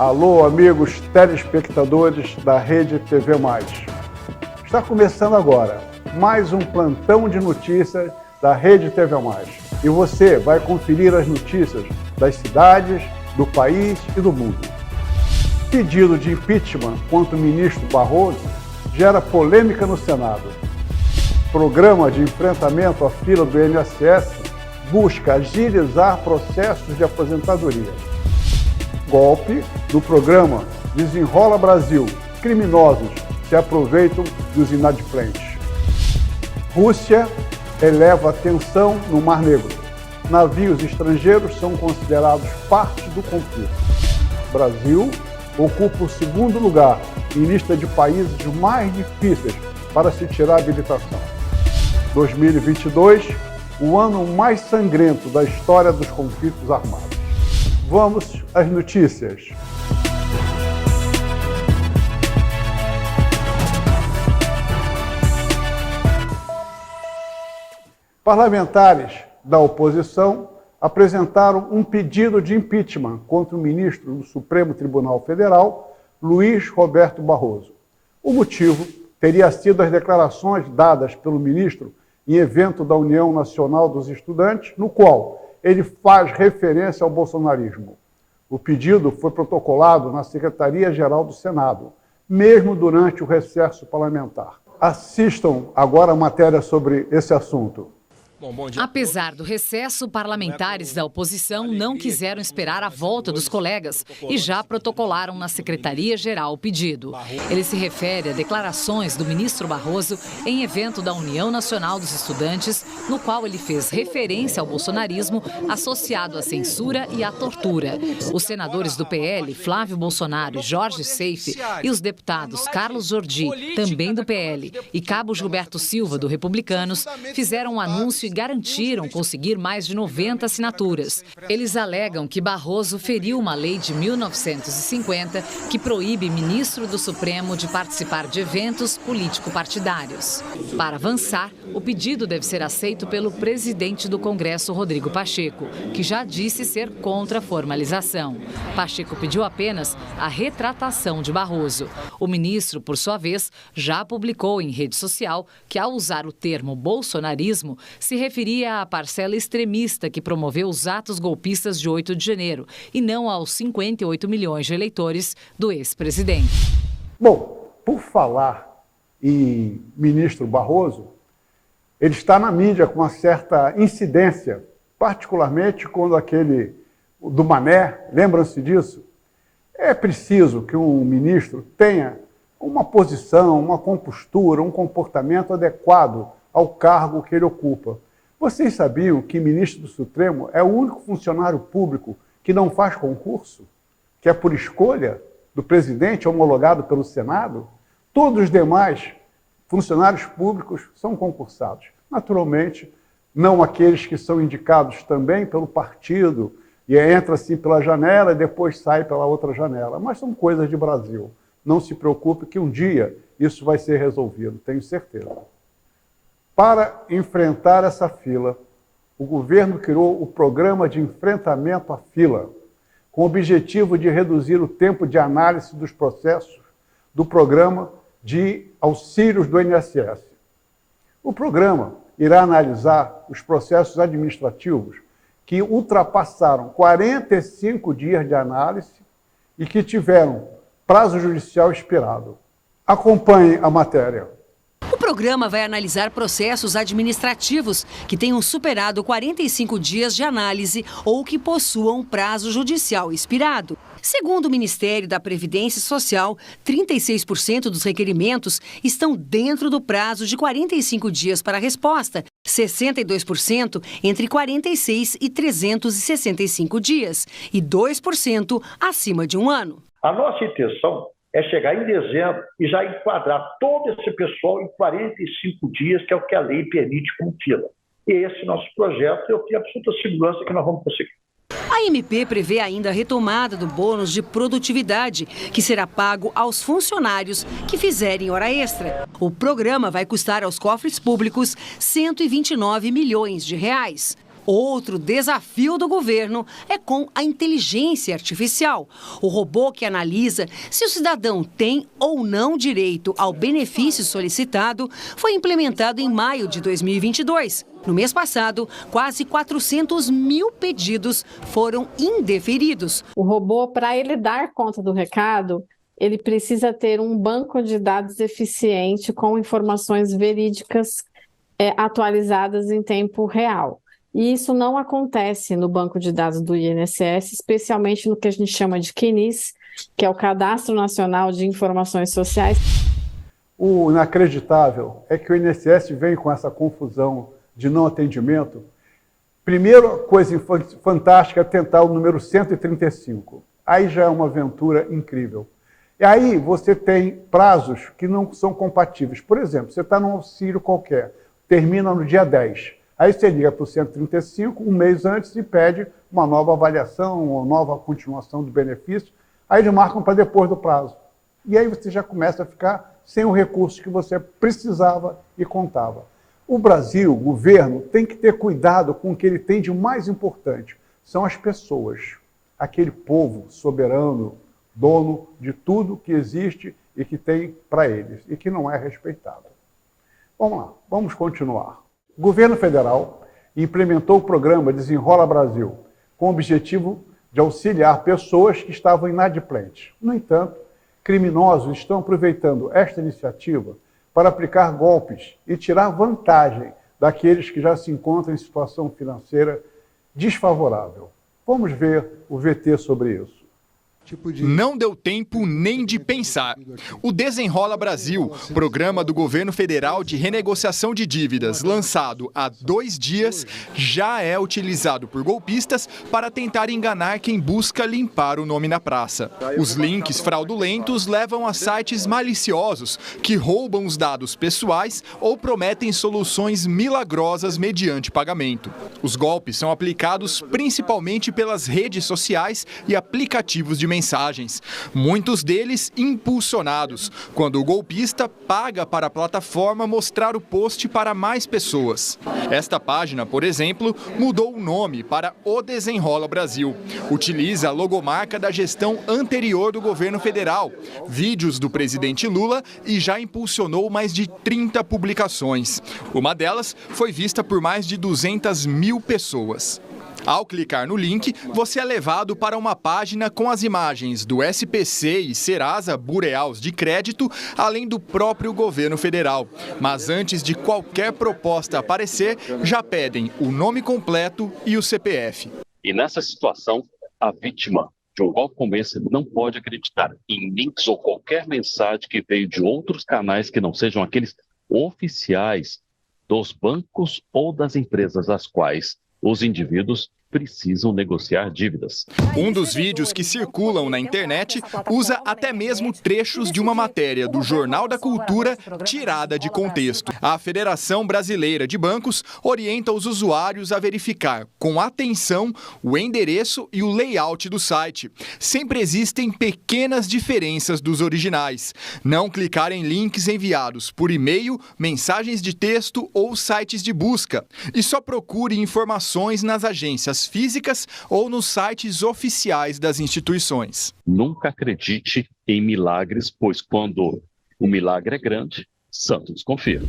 Alô, amigos telespectadores da Rede TV+. Está começando agora mais um plantão de notícias da Rede TV+. E você vai conferir as notícias das cidades, do país e do mundo. Pedido de impeachment contra o ministro Barroso gera polêmica no Senado. Programa de enfrentamento à fila do INSS busca agilizar processos de aposentadoria. Golpe do programa Desenrola Brasil. Criminosos se aproveitam dos inadimplentes. Rússia eleva a tensão no Mar Negro. Navios estrangeiros são considerados parte do conflito. Brasil ocupa o segundo lugar em lista de países mais difíceis para se tirar a habilitação. 2022, o ano mais sangrento da história dos conflitos armados. Vamos às notícias. Parlamentares da oposição apresentaram um pedido de impeachment contra o ministro do Supremo Tribunal Federal, Luiz Roberto Barroso. O motivo teria sido as declarações dadas pelo ministro em evento da União Nacional dos Estudantes, no qual ele faz referência ao bolsonarismo. O pedido foi protocolado na Secretaria-Geral do Senado, mesmo durante o recesso parlamentar. Assistam agora a matéria sobre esse assunto. Bom dia. Apesar do recesso, parlamentares da oposição não quiseram esperar a volta dos colegas e já protocolaram na Secretaria-Geral o pedido. Ele se refere a declarações do ministro Barroso em evento da União Nacional dos Estudantes, no qual ele fez referência ao bolsonarismo associado à censura e à tortura. Os senadores do PL, Flávio Bolsonaro e Jorge Seife, e os deputados Carlos Jordi, também do PL, e Cabo Gilberto Silva, do Republicanos, fizeram um anúncio e garantiram conseguir mais de 90 assinaturas. Eles alegam que Barroso feriu uma lei de 1950 que proíbe ministro do Supremo de participar de eventos político-partidários. Para avançar, o pedido deve ser aceito pelo presidente do Congresso, Rodrigo Pacheco, que já disse ser contra a formalização. Pacheco pediu apenas a retratação de Barroso. O ministro, por sua vez, já publicou em rede social que, ao usar o termo bolsonarismo, se referia à parcela extremista que promoveu os atos golpistas de 8 de janeiro e não aos 58 milhões de eleitores do ex-presidente. Bom, por falar em ministro Barroso, ele está na mídia com uma certa incidência, particularmente quando aquele do Mané, lembram-se disso? É preciso que um ministro tenha uma posição, uma compostura, um comportamento adequado ao cargo que ele ocupa. Vocês sabiam que o ministro do Supremo é o único funcionário público que não faz concurso? Que é por escolha do presidente, homologado pelo Senado? Todos os demais funcionários públicos são concursados. Naturalmente, não aqueles que são indicados também pelo partido, e entra assim pela janela e depois sai pela outra janela. Mas são coisas de Brasil. Não se preocupe que um dia isso vai ser resolvido, tenho certeza. Para enfrentar essa fila, o governo criou o Programa de Enfrentamento à Fila, com o objetivo de reduzir o tempo de análise dos processos do programa de auxílios do INSS. O programa irá analisar os processos administrativos que ultrapassaram 45 dias de análise e que tiveram prazo judicial expirado. Acompanhe a matéria. O programa vai analisar processos administrativos que tenham superado 45 dias de análise ou que possuam prazo judicial expirado. Segundo o Ministério da Previdência Social, 36% dos requerimentos estão dentro do prazo de 45 dias para a resposta, 62% entre 46 e 365 dias e 2% acima de um ano. A nossa intenção é chegar em dezembro e já enquadrar todo esse pessoal em 45 dias, que é o que a lei permite como fila. E esse nosso projeto, eu tenho absoluta segurança que nós vamos conseguir. A MP prevê ainda a retomada do bônus de produtividade, que será pago aos funcionários que fizerem hora extra. O programa vai custar aos cofres públicos R$ 129 milhões. Outro desafio do governo é com a inteligência artificial. O robô que analisa se o cidadão tem ou não direito ao benefício solicitado foi implementado em maio de 2022. No mês passado, quase 400 mil pedidos foram indeferidos. O robô, para ele dar conta do recado, ele precisa ter um banco de dados eficiente com informações verídicas atualizadas em tempo real. E isso não acontece no banco de dados do INSS, especialmente no que a gente chama de CNIS, que é o Cadastro Nacional de Informações Sociais. O inacreditável é que o INSS vem com essa confusão de não atendimento. Primeira coisa fantástica é tentar o número 135. Aí já é uma aventura incrível. E aí você tem prazos que não são compatíveis. Por exemplo, você está num auxílio qualquer, termina no dia 10. Aí você liga para o 135 um mês antes e pede uma nova avaliação, uma nova continuação do benefício. Aí eles marcam para depois do prazo. E aí você já começa a ficar sem o recurso que você precisava e contava. O Brasil, o governo, tem que ter cuidado com o que ele tem de mais importante. São as pessoas. Aquele povo soberano, dono de tudo que existe e que tem para eles e que não é respeitado. Vamos lá, vamos continuar. O governo federal implementou o programa Desenrola Brasil, com o objetivo de auxiliar pessoas que estavam inadimplentes. No entanto, criminosos estão aproveitando esta iniciativa para aplicar golpes e tirar vantagem daqueles que já se encontram em situação financeira desfavorável. Vamos ver o VT sobre isso. Não deu tempo nem de pensar. O Desenrola Brasil, programa do governo federal de renegociação de dívidas, lançado há 2 dias, já é utilizado por golpistas para tentar enganar quem busca limpar o nome na praça. Os links fraudulentos levam a sites maliciosos que roubam os dados pessoais ou prometem soluções milagrosas mediante pagamento. Os golpes são aplicados principalmente pelas redes sociais e aplicativos de mensagens, muitos deles impulsionados, quando o golpista paga para a plataforma mostrar o post para mais pessoas. Esta página, por exemplo, mudou o nome para O Desenrola Brasil. Utiliza a logomarca da gestão anterior do governo federal, vídeos do presidente Lula e já impulsionou mais de 30 publicações. Uma delas foi vista por mais de 200 mil pessoas. Ao clicar no link, você é levado para uma página com as imagens do SPC e Serasa Boreals de crédito, além do próprio governo federal. Mas antes de qualquer proposta aparecer, já pedem o nome completo e o CPF. E nessa situação, a vítima de um golpe como esse não pode acreditar em links ou qualquer mensagem que veio de outros canais que não sejam aqueles oficiais dos bancos ou das empresas às quais os indivíduos precisam negociar dívidas. Um dos vídeos que circulam na internet usa até mesmo trechos de uma matéria do Jornal da Cultura tirada de contexto. A Federação Brasileira de Bancos orienta os usuários a verificar com atenção o endereço e o layout do site. Sempre existem pequenas diferenças dos originais. Não clicar em links enviados por e-mail, mensagens de texto ou sites de busca. E só procure informações nas agências físicas ou nos sites oficiais das instituições. Nunca acredite em milagres, pois quando o milagre é grande, santo desconfia.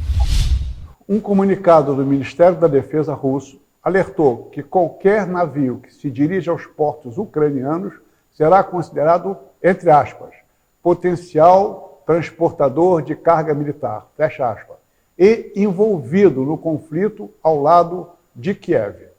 Um comunicado do Ministério da Defesa russo alertou que qualquer navio que se dirige aos portos ucranianos será considerado, entre aspas, potencial transportador de carga militar, fecha aspas, e envolvido no conflito ao lado de Kiev.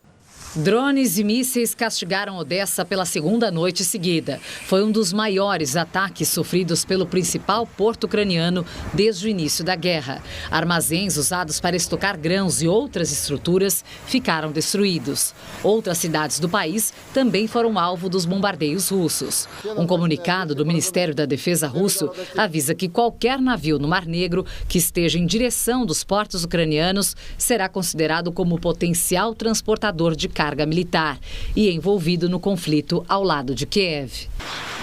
Drones e mísseis castigaram Odessa pela 2ª noite seguida. Foi um dos maiores ataques sofridos pelo principal porto ucraniano desde o início da guerra. Armazéns usados para estocar grãos e outras estruturas ficaram destruídos. Outras cidades do país também foram alvo dos bombardeios russos. Um comunicado do Ministério da Defesa russo avisa que qualquer navio no Mar Negro que esteja em direção dos portos ucranianos será considerado como potencial transportador de carga militar e envolvido no conflito ao lado de Kiev.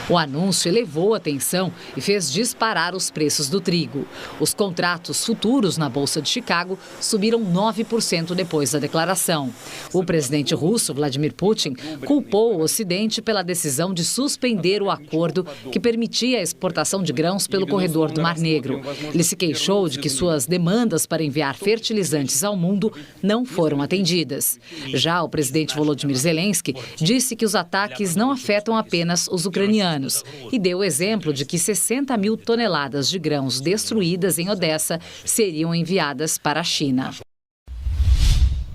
O anúncio elevou a tensão e fez disparar os preços do trigo. Os contratos futuros na Bolsa de Chicago subiram 9% depois da declaração. O presidente russo, Vladimir Putin, culpou o Ocidente pela decisão de suspender o acordo que permitia a exportação de grãos pelo corredor do Mar Negro. Ele se queixou de que suas demandas para enviar fertilizantes ao mundo não foram atendidas. Já o presidente Volodymyr Zelensky disse que os ataques não afetam apenas os ucranianos e deu o exemplo de que 60 mil toneladas de grãos destruídas em Odessa seriam enviadas para a China.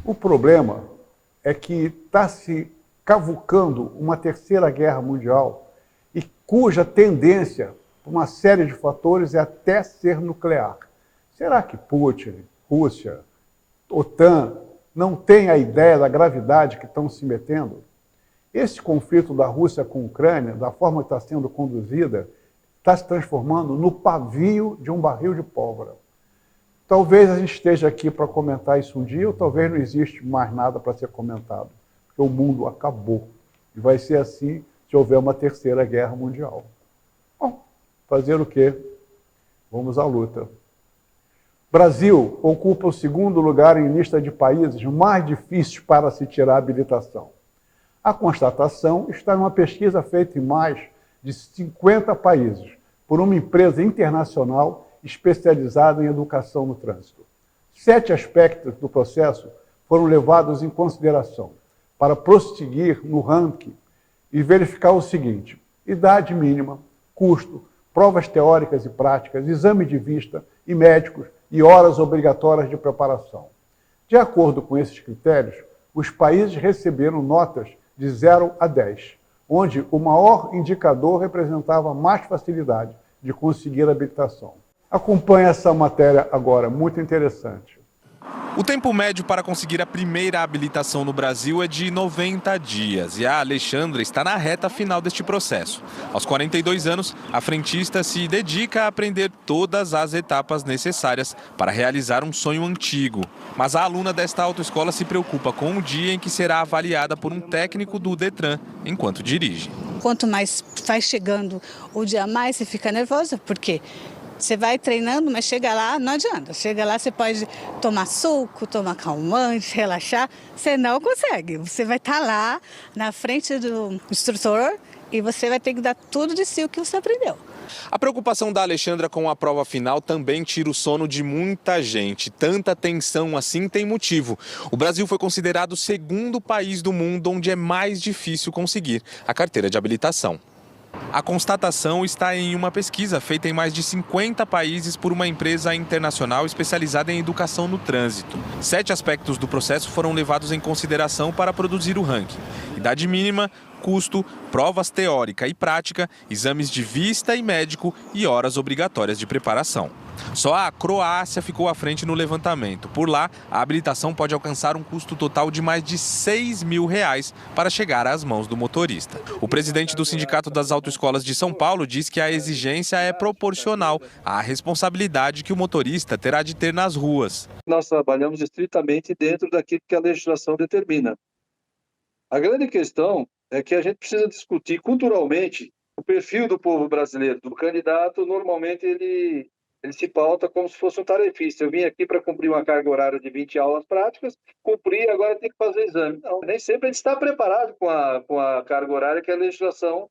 O problema é que está se cavucando uma terceira guerra mundial e cuja tendência, por uma série de fatores, é até ser nuclear. Será que Putin, Rússia, OTAN não tem a ideia da gravidade que estão se metendo? Esse conflito da Rússia com a Ucrânia, da forma que está sendo conduzida, está se transformando no pavio de um barril de pólvora. Talvez a gente esteja aqui para comentar isso um dia, ou talvez não existe mais nada para ser comentado, porque o mundo acabou. E vai ser assim se houver uma terceira guerra mundial. Bom, fazer o quê? Vamos à luta. Brasil ocupa o segundo lugar em lista de países mais difíceis para se tirar a habilitação. A constatação está em uma pesquisa feita em mais de 50 países por uma empresa internacional especializada em educação no trânsito. 7 aspectos do processo foram levados em consideração para prosseguir no ranking e verificar o seguinte: idade mínima, custo, provas teóricas e práticas, exame de vista e médicos e horas obrigatórias de preparação. De acordo com esses critérios, os países receberam notas de 0 a 10, onde o maior indicador representava mais facilidade de conseguir a habilitação. Acompanhe essa matéria agora, muito interessante. O tempo médio para conseguir a primeira habilitação no Brasil é de 90 dias e a Alexandra está na reta final deste processo. Aos 42 anos, a frentista se dedica a aprender todas as etapas necessárias para realizar um sonho antigo. Mas a aluna desta autoescola se preocupa com o dia em que será avaliada por um técnico do Detran enquanto dirige. Quanto mais vai chegando o dia, mais você fica nervosa, porque você vai treinando, mas chega lá, não adianta. Chega lá, você pode tomar suco, tomar calmante, relaxar. Você não consegue. Você vai estar lá na frente do instrutor e você vai ter que dar tudo de si o que você aprendeu. A preocupação da Alexandra com a prova final também tira o sono de muita gente. Tanta tensão assim tem motivo. O Brasil foi considerado o segundo país do mundo onde é mais difícil conseguir a carteira de habilitação. A constatação está em uma pesquisa feita em mais de 50 países por uma empresa internacional especializada em educação no trânsito. 7 aspectos do processo foram levados em consideração para produzir o ranking: idade mínima, custo, provas teórica e prática, exames de vista e médico e horas obrigatórias de preparação. Só a Croácia ficou à frente no levantamento. Por lá, a habilitação pode alcançar um custo total de mais de R$6 mil para chegar às mãos do motorista. O presidente do Sindicato das Autoescolas de São Paulo diz que a exigência é proporcional à responsabilidade que o motorista terá de ter nas ruas. Nós trabalhamos estritamente dentro daquilo que a legislação determina. A grande questão é que a gente precisa discutir culturalmente o perfil do povo brasileiro. Do candidato, normalmente ele se pauta como se fosse um tarefista. Eu vim aqui para cumprir uma carga horária de 20 aulas práticas, cumpri, agora tem que fazer exame. Não, nem sempre ele está preparado com a carga horária que a legislação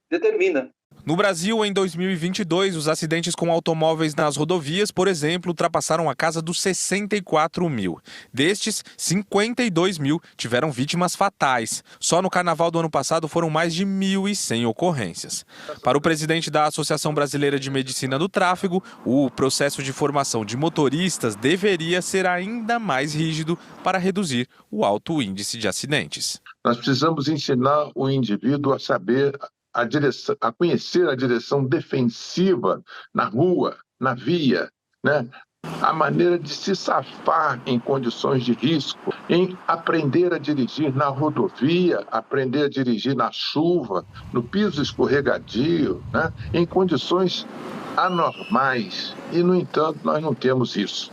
determina. No Brasil, em 2022, os acidentes com automóveis nas rodovias, por exemplo, ultrapassaram a casa dos 64 mil. Destes, 52 mil tiveram vítimas fatais. Só no carnaval do ano passado foram mais de 1.100 ocorrências. Para o presidente da Associação Brasileira de Medicina do Tráfego, o processo de formação de motoristas deveria ser ainda mais rígido para reduzir o alto índice de acidentes. Nós precisamos ensinar o indivíduo a saber a conhecer a direção defensiva na rua, na via, né? A maneira de se safar em condições de risco, em aprender a dirigir na rodovia, aprender a dirigir na chuva, no piso escorregadio, né? Em condições anormais. E, no entanto, nós não temos isso.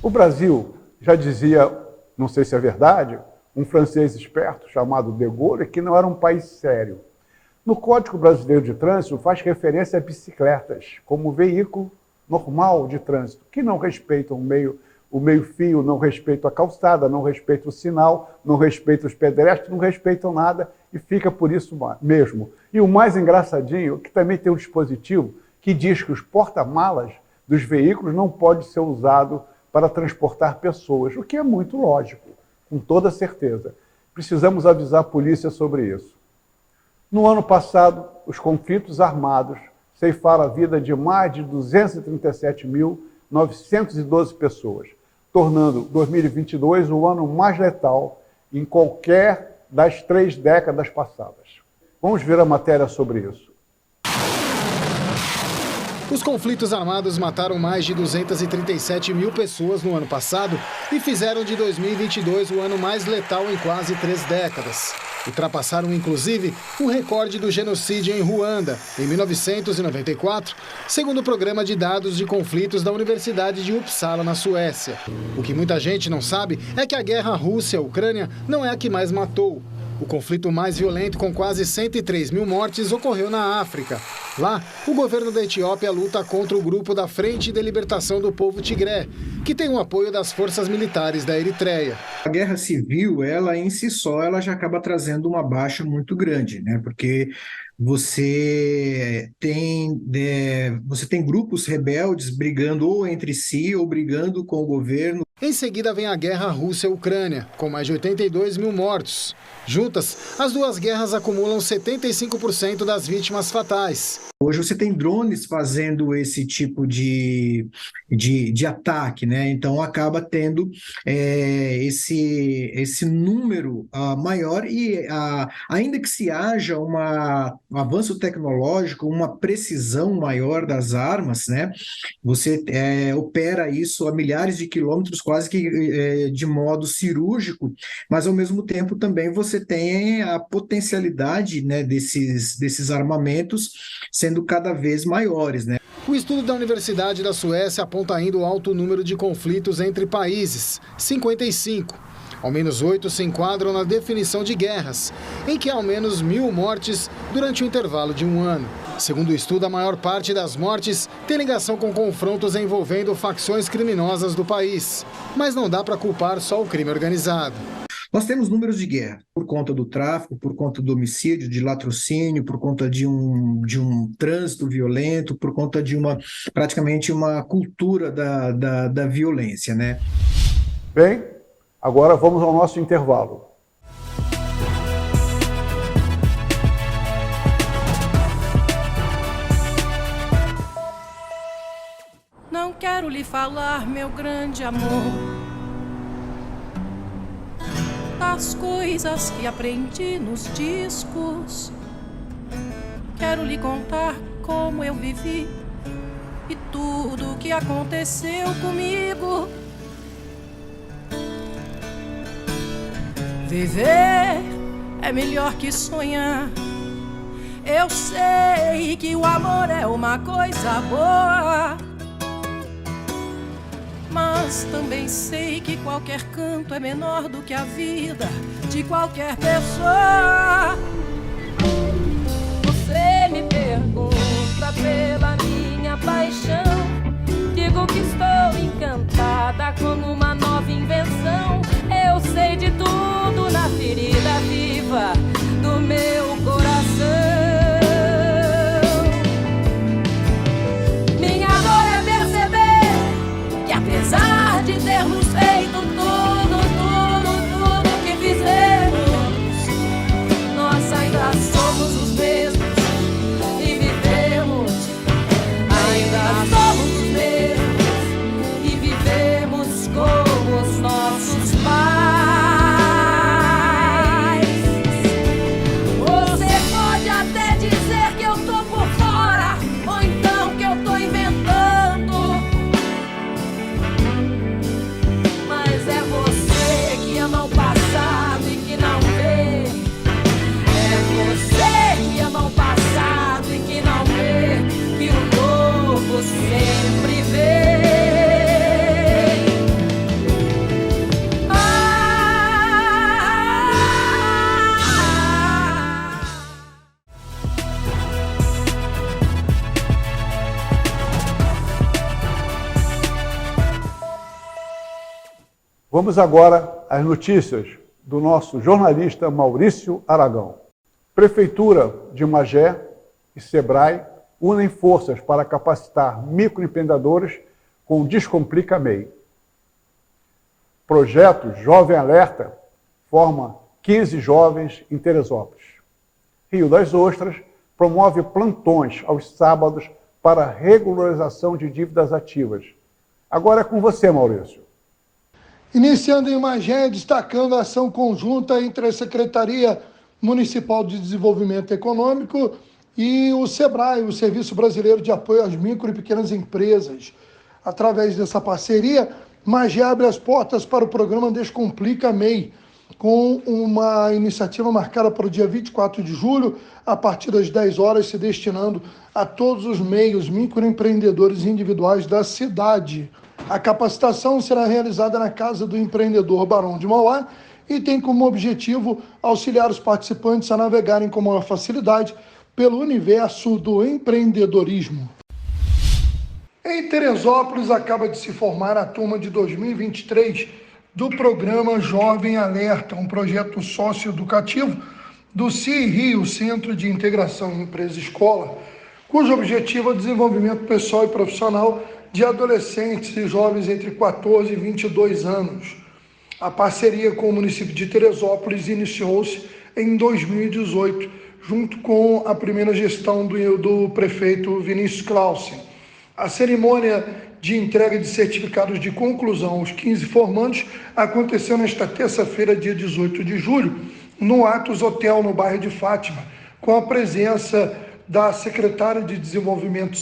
O Brasil, já dizia, não sei se é verdade, um francês esperto chamado De Gaulle, que não era um país sério. No Código Brasileiro de Trânsito faz referência a bicicletas como veículo normal de trânsito, que não respeitam o meio-fio, não respeitam a calçada, não respeitam o sinal, não respeitam os pedestres, não respeitam nada e fica por isso mesmo. E o mais engraçadinho é que também tem um dispositivo que diz que os porta-malas dos veículos não pode ser usado para transportar pessoas, o que é muito lógico, com toda certeza. Precisamos avisar a polícia sobre isso. No ano passado, os conflitos armados ceifaram a vida de mais de 237.912 pessoas, tornando 2022 o ano mais letal em qualquer das 3 décadas passadas. Vamos ver a matéria sobre isso. Os conflitos armados mataram mais de 237 mil pessoas no ano passado e fizeram de 2022 o ano mais letal em quase 3 décadas. Ultrapassaram, inclusive, o recorde do genocídio em Ruanda, em 1994, segundo o programa de dados de conflitos da Universidade de Uppsala, na Suécia. O que muita gente não sabe é que a guerra Rússia-Ucrânia não é a que mais matou. O conflito mais violento, com quase 103 mil mortes, ocorreu na África. Lá, o governo da Etiópia luta contra o grupo da Frente de Libertação do Povo Tigré, que tem o apoio das forças militares da Eritreia. A guerra civil, ela em si só, ela já acaba trazendo uma baixa muito grande, né? Porque você tem grupos rebeldes brigando ou entre si ou brigando com o governo. Em seguida vem a guerra Rússia-Ucrânia, com mais de 82 mil mortos. Juntas, as duas guerras acumulam 75% das vítimas fatais. Hoje você tem drones fazendo esse tipo de ataque, né? Então acaba tendo esse número maior e ainda que se haja um avanço tecnológico, uma precisão maior das armas, né? Você opera isso a milhares de quilômetros, quase que de modo cirúrgico, mas ao mesmo tempo também você tem a potencialidade, né, desses armamentos sendo cada vez maiores, né? O estudo da Universidade da Suécia aponta ainda o alto número de conflitos entre países, 55. Ao menos 8 se enquadram na definição de guerras, em que há ao menos 1.000 mortes durante o intervalo de um ano. Segundo o estudo, a maior parte das mortes tem ligação com confrontos envolvendo facções criminosas do país. Mas não dá para culpar só o crime organizado. Nós temos números de guerra por conta do tráfico, por conta do homicídio, de latrocínio, por conta de um trânsito violento, por conta de praticamente uma cultura da violência, né? Bem, agora vamos ao nosso intervalo. Não quero lhe falar, meu grande amor, das coisas que aprendi nos discos. Quero lhe contar como eu vivi e tudo o que aconteceu comigo. Viver é melhor que sonhar. Eu sei que o amor é uma coisa boa, mas também sei que qualquer canto é menor do que a vida de qualquer pessoa. Você me pergunta pela minha paixão, digo que estou encantada como uma nova invenção. Eu sei de tudo na ferida viva do meu coração. Minha dor é perceber que apesar de termos feito tudo que fizemos, nossa Vamos agora às notícias do nosso jornalista Maurício Aragão. Prefeitura de Magé e Sebrae unem forças para capacitar microempreendedores com o Descomplica MEI. Projeto Jovem Alerta forma 15 jovens em Teresópolis. Rio das Ostras promove plantões aos sábados para regularização de dívidas ativas. Agora é com você, Maurício. Iniciando em Magé, destacando a ação conjunta entre a Secretaria Municipal de Desenvolvimento Econômico e o SEBRAE, o Serviço Brasileiro de Apoio às Micro e Pequenas Empresas. Através dessa parceria, Magé abre as portas para o programa Descomplica MEI, com uma iniciativa marcada para o dia 24 de julho, a partir das 10 horas, se destinando a todos os meios microempreendedores individuais da cidade. A capacitação será realizada na Casa do Empreendedor Barão de Mauá e tem como objetivo auxiliar os participantes a navegarem com maior facilidade pelo universo do empreendedorismo. Em Teresópolis, acaba de se formar a turma de 2023 do programa Jovem Alerta, um projeto socioeducativo do CIRI, Centro de Integração Empresa-Escola, cujo objetivo é o desenvolvimento pessoal e profissional de adolescentes e jovens entre 14 e 22 anos. A parceria com o município de Teresópolis iniciou-se em 2018, junto com a primeira gestão do prefeito Vinícius Clausen. A cerimônia de entrega de certificados de conclusão aos 15 formandos aconteceu nesta terça-feira, dia 18 de julho, no Atos Hotel, no bairro de Fátima, com a presença da secretária de Desenvolvimento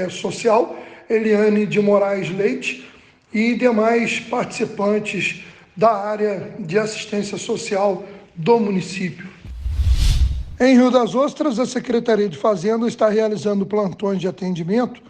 Social, Eliane de Moraes Leite, e demais participantes da área de assistência social do município. Em Rio das Ostras, a Secretaria de Fazenda está realizando plantões de atendimento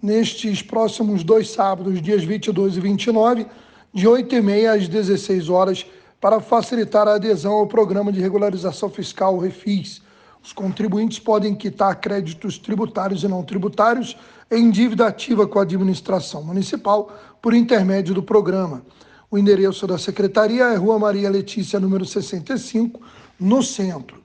nestes próximos 2 sábados, dias 22 e 29, de 8h30 às 16 horas, para facilitar a adesão ao Programa de Regularização Fiscal, REFIS. Os contribuintes podem quitar créditos tributários e não tributários em dívida ativa com a administração municipal por intermédio do programa. O endereço da secretaria é Rua Maria Letícia, número 65, no centro.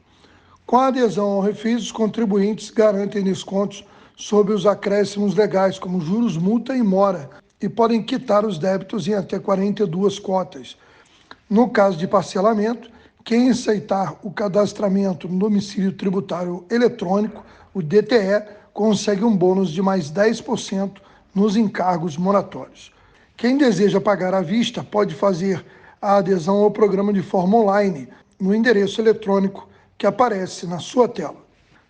Com a adesão ao REFIS, os contribuintes garantem descontos sobre os acréscimos legais, como juros, multa e mora, e podem quitar os débitos em até 42 cotas. No caso de parcelamento, quem aceitar o cadastramento no domicílio tributário eletrônico, o DTE, consegue um bônus de mais 10% nos encargos moratórios. Quem deseja pagar à vista pode fazer a adesão ao programa de forma online, no endereço eletrônico que aparece na sua tela.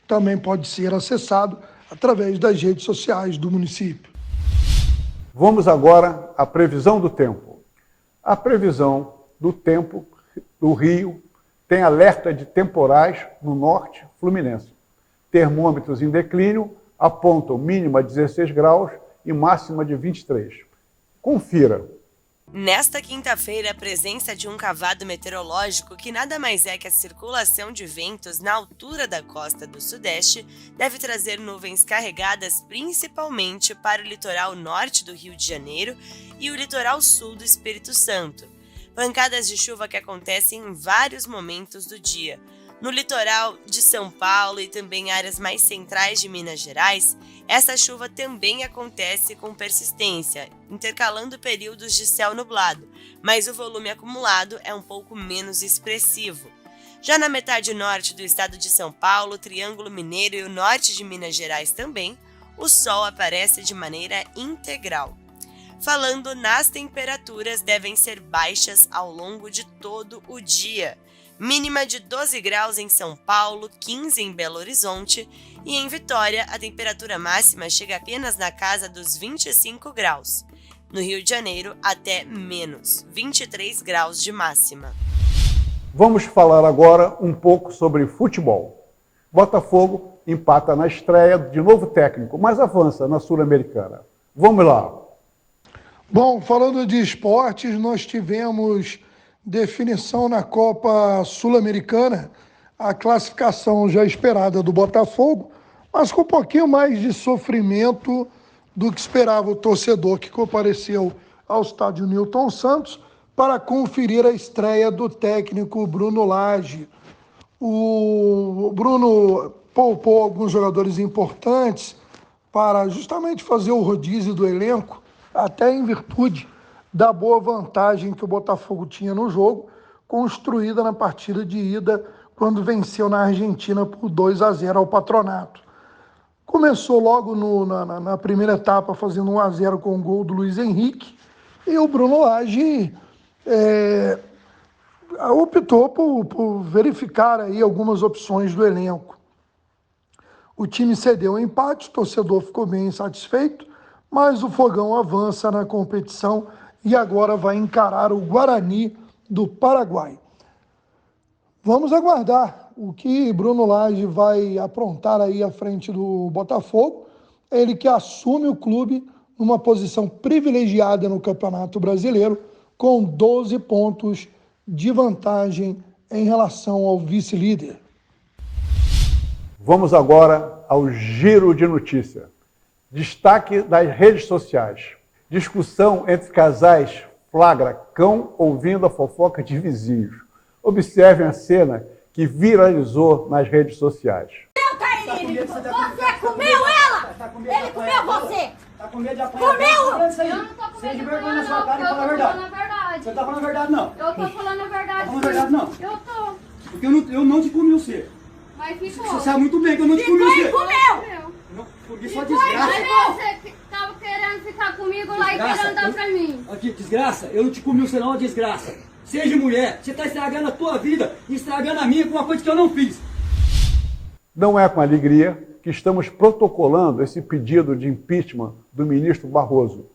Também pode ser acessado através das redes sociais do município. Vamos agora à previsão do tempo. A previsão do tempo do Rio tem alerta de temporais no norte fluminense. Termômetros em declínio apontam mínima de 16 graus e máxima de 23. Confira. Nesta quinta-feira, a presença de um cavado meteorológico, que nada mais é que a circulação de ventos na altura da costa do Sudeste, deve trazer nuvens carregadas principalmente para o litoral norte do Rio de Janeiro e o litoral sul do Espírito Santo. Pancadas de chuva que acontecem em vários momentos do dia. No litoral de São Paulo e também áreas mais centrais de Minas Gerais, essa chuva também acontece com persistência, intercalando períodos de céu nublado, mas o volume acumulado é um pouco menos expressivo. Já na metade norte do estado de São Paulo, Triângulo Mineiro e o norte de Minas Gerais também, o sol aparece de maneira integral. Falando nas temperaturas, devem ser baixas ao longo de todo o dia. Mínima de 12 graus em São Paulo, 15 em Belo Horizonte e em Vitória a temperatura máxima chega apenas na casa dos 25 graus. No Rio de Janeiro, até menos, 23 graus de máxima. Vamos falar agora um pouco sobre futebol. Botafogo empata na estreia de novo técnico, mas avança na Sul-Americana. Vamos lá. Bom, falando de esportes, nós tivemos definição na Copa Sul-Americana, a classificação já esperada do Botafogo, mas com um pouquinho mais de sofrimento do que esperava o torcedor que compareceu ao estádio Newton Santos para conferir a estreia do técnico Bruno Lage. O Bruno poupou alguns jogadores importantes para justamente fazer o rodízio do elenco, até em virtude da boa vantagem que o Botafogo tinha no jogo, construída na partida de ida, quando venceu na Argentina por 2-0 ao Patronato. Começou logo na primeira etapa fazendo 1-0 com o gol do Luiz Henrique, e o Bruno Lage optou por verificar aí algumas opções do elenco. O time cedeu o empate, o torcedor ficou bem insatisfeito, mas o Fogão avança na competição e agora vai encarar o Guarani do Paraguai. Vamos aguardar o que Bruno Lage vai aprontar aí à frente do Botafogo. Ele que assume o clube numa posição privilegiada no Campeonato Brasileiro, com 12 pontos de vantagem em relação ao vice-líder. Vamos agora ao giro de notícia. Destaque das redes sociais. Discussão entre casais flagra cão ouvindo a fofoca de vizinhos. Observem a cena que viralizou nas redes sociais. Você comeu ela! Ele comeu você! Tá com medo de apanhar? Comeu! Eu não tô com medo de vergonha na sua cara e fala a verdade. Você tá falando a verdade, não? Eu tô falando a verdade. Tá falando a verdade, não? Eu tô. Porque eu não te comi você. Mas ficou. Você sabe muito bem que eu não te comi você. Ficou e comeu! Porque só desgraça. Mas você tava querendo ficar comigo lá e querendo dar pra mim. Aqui, desgraça, eu não te comi você não, desgraça. Seja mulher, você tá estragando a tua vida e estragando a minha com uma coisa que eu não fiz. Não é com alegria que estamos protocolando esse pedido de impeachment do ministro Barroso,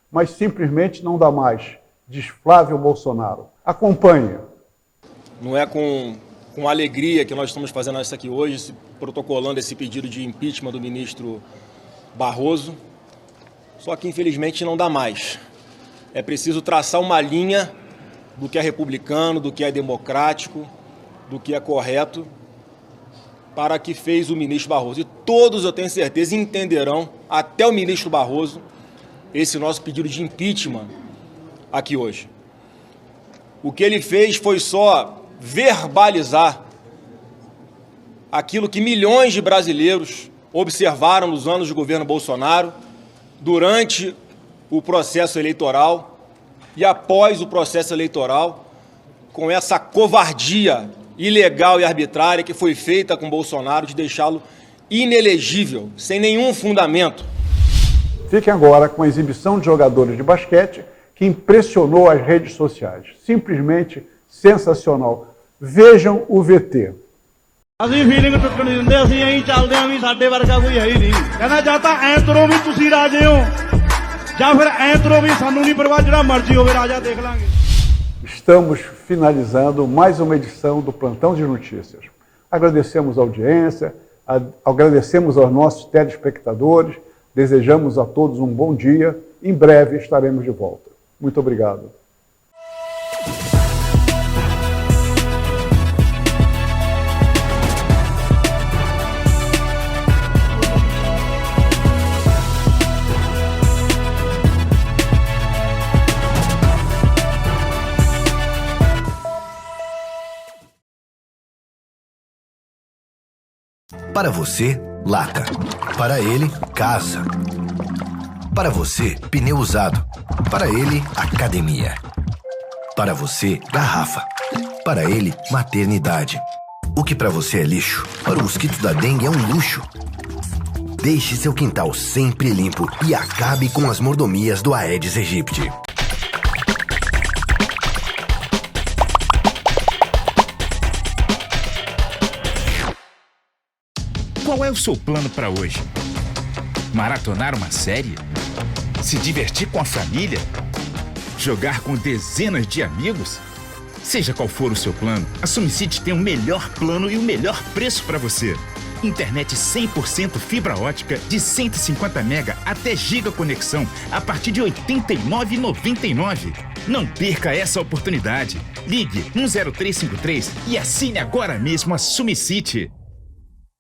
mas simplesmente não dá mais, diz Flávio Bolsonaro. Acompanhe. Não é com alegria que nós estamos fazendo isso aqui hoje, protocolando esse pedido de impeachment do ministro Barroso, só que infelizmente não dá mais. É preciso traçar uma linha do que é republicano, do que é democrático, do que é correto, para que fez o ministro Barroso. E todos, eu tenho certeza, entenderão, até o ministro Barroso, esse nosso pedido de impeachment aqui hoje. O que ele fez foi só verbalizar aquilo que milhões de brasileiros observaram nos anos de governo Bolsonaro, durante o processo eleitoral e após o processo eleitoral, com essa covardia ilegal e arbitrária que foi feita com Bolsonaro de deixá-lo inelegível, sem nenhum fundamento. Fiquem agora com a exibição de jogadores de basquete que impressionou as redes sociais. Simplesmente sensacional. Vejam o VT. ਅਸੀਂ ਫੀਲਿੰਗ ਟੁੱਟਣ ਨਹੀਂ ਦਿੰਦੇ, ਅਸੀਂ ਐਂ ਚੱਲਦੇ ਆਂ ਵੀ ਸਾਡੇ ਵਰਗਾ ਕੋਈ ਹੈ ਹੀ ਨਹੀਂ। ਕਹਿੰਦਾ ਜਾਂ ਤਾਂ ਐਂ ਤੁਰੋ ਵੀ ਤੁਸੀਂ ਰਾਜੇ ਹੋ, ਜਾਂ ਫਿਰ ਐਂ ਤੁਰੋ ਵੀ ਸਾਨੂੰ ਨਹੀਂ ਪਰਵਾਹ, ਜਿਹੜਾ ਮਰਜ਼ੀ ਹੋਵੇ ਰਾਜਾ ਦੇਖ ਲਾਂਗੇ। Estamos finalizando mais uma edição do Plantão de Notícias. Agradecemos a audiência, agradecemos aos nossos telespectadores, desejamos a todos um bom dia. Em breve estaremos de volta. Muito obrigado. Para você, lata. Para ele, casa. Para você, pneu usado. Para ele, academia. Para você, garrafa. Para ele, maternidade. O que para você é lixo, para o mosquito da dengue é um luxo. Deixe seu quintal sempre limpo e acabe com as mordomias do Aedes aegypti. Qual é o seu plano para hoje? Maratonar uma série? Se divertir com a família? Jogar com dezenas de amigos? Seja qual for o seu plano, a SumiCity tem o melhor plano e o melhor preço para você. Internet 100% fibra ótica de 150 MB até giga conexão a partir de R$ 89,99. Não perca essa oportunidade. Ligue 10353 e assine agora mesmo a SumiCity.